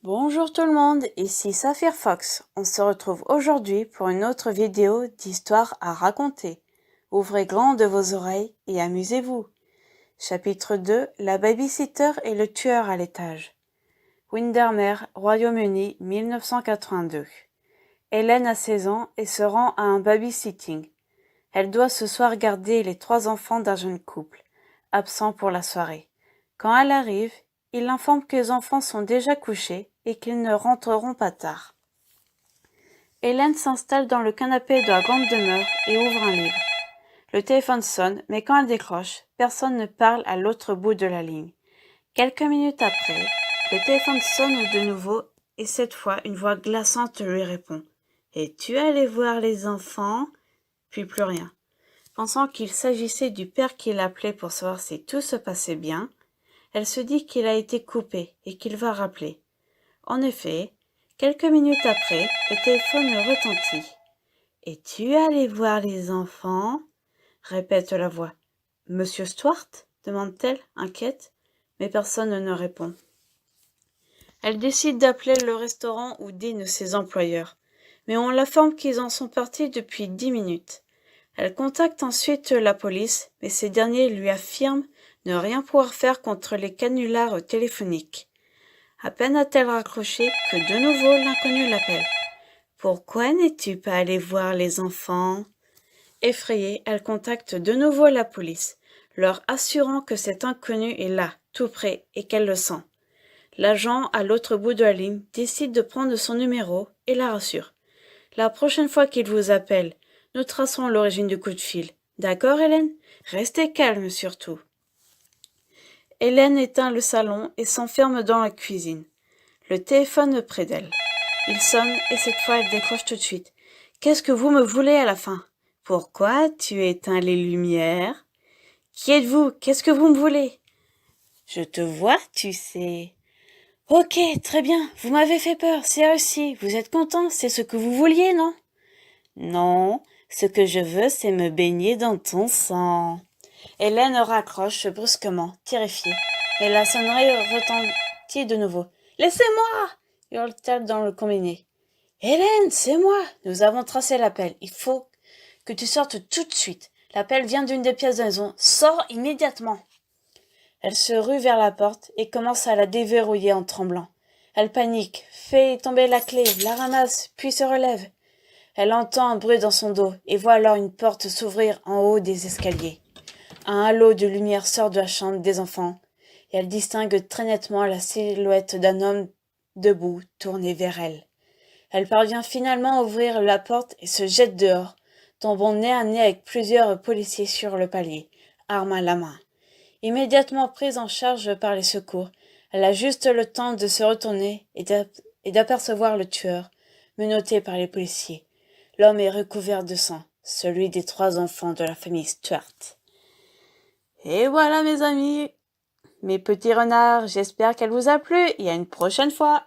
Bonjour tout le monde, ici Saphir Fox. On se retrouve aujourd'hui pour une autre vidéo d'histoire à raconter. Ouvrez grand de vos oreilles et amusez-vous. Chapitre 2, la babysitter et le tueur à l'étage. Windermere, Royaume-Uni, 1982. Hélène a 16 ans et se rend à un babysitting. Elle doit ce soir garder les 3 enfants d'un jeune couple, absent pour la soirée. Quand elle arrive, il l'informe que les enfants sont déjà couchés et qu'ils ne rentreront pas tard. Hélène s'installe dans le canapé de la grande demeure et ouvre un livre. Le téléphone sonne, mais quand elle décroche, personne ne parle à l'autre bout de la ligne. Quelques minutes après, le téléphone sonne de nouveau et cette fois une voix glaçante lui répond. « Es-tu allé voir les enfants ?» Puis plus rien. Pensant qu'il s'agissait du père qui l'appelait pour savoir si tout se passait bien, elle se dit qu'il a été coupé et qu'il va rappeler. En effet, quelques minutes après, le téléphone retentit. « Es-tu allé voir les enfants ?» répète la voix. « Monsieur Stuart ?» demande-t-elle, inquiète, mais personne ne répond. Elle décide d'appeler le restaurant où dînent ses employeurs, mais on l'informe qu'ils en sont partis depuis 10 minutes. Elle contacte ensuite la police, mais ces derniers lui affirment ne rien pouvoir faire contre les canulars téléphoniques. À peine a-t-elle raccroché que de nouveau l'inconnu l'appelle. « Pourquoi n'es-tu pas allé voir les enfants ?» Effrayée, elle contacte de nouveau la police, leur assurant que cet inconnu est là, tout près, et qu'elle le sent. L'agent, à l'autre bout de la ligne, décide de prendre son numéro et la rassure. « La prochaine fois qu'il vous appelle, nous tracerons l'origine du coup de fil. D'accord, Hélène ? Restez calme surtout. » Hélène éteint le salon et s'enferme dans la cuisine. Le téléphone près d'elle. Il sonne et cette fois elle décroche tout de suite. « Qu'est-ce que vous me voulez à la fin ? Pourquoi tu éteins les lumières ? Qui êtes-vous ? Qu'est-ce que vous me voulez ? Je te vois, tu sais. Ok, très bien, vous m'avez fait peur, c'est réussi. Vous êtes content, c'est ce que vous vouliez, non ? Non, ce que je veux, c'est me baigner dans ton sang. Hélène raccroche brusquement, terrifiée, mais la sonnerie retentit de nouveau. « Laissez-moi » hurle-t-elle dans le combiné. « Hélène, c'est moi. Nous avons tracé l'appel. Il faut que tu sortes tout de suite. L'appel vient d'une des pièces de la maison. Sors immédiatement. » Elle se rue vers la porte et commence à la déverrouiller en tremblant. Elle panique, fait tomber la clé, la ramasse, puis se relève. Elle entend un bruit dans son dos et voit alors une porte s'ouvrir en haut des escaliers. Un halo de lumière sort de la chambre des enfants et elle distingue très nettement la silhouette d'un homme debout, tourné vers elle. Elle parvient finalement à ouvrir la porte et se jette dehors, tombant nez à nez avec plusieurs policiers sur le palier, arme à la main. Immédiatement prise en charge par les secours, elle a juste le temps de se retourner et d'apercevoir le tueur, menotté par les policiers. L'homme est recouvert de sang, celui des 3 enfants de la famille Stuart. Et voilà mes amis, mes petits renards, j'espère qu'elle vous a plu et à une prochaine fois.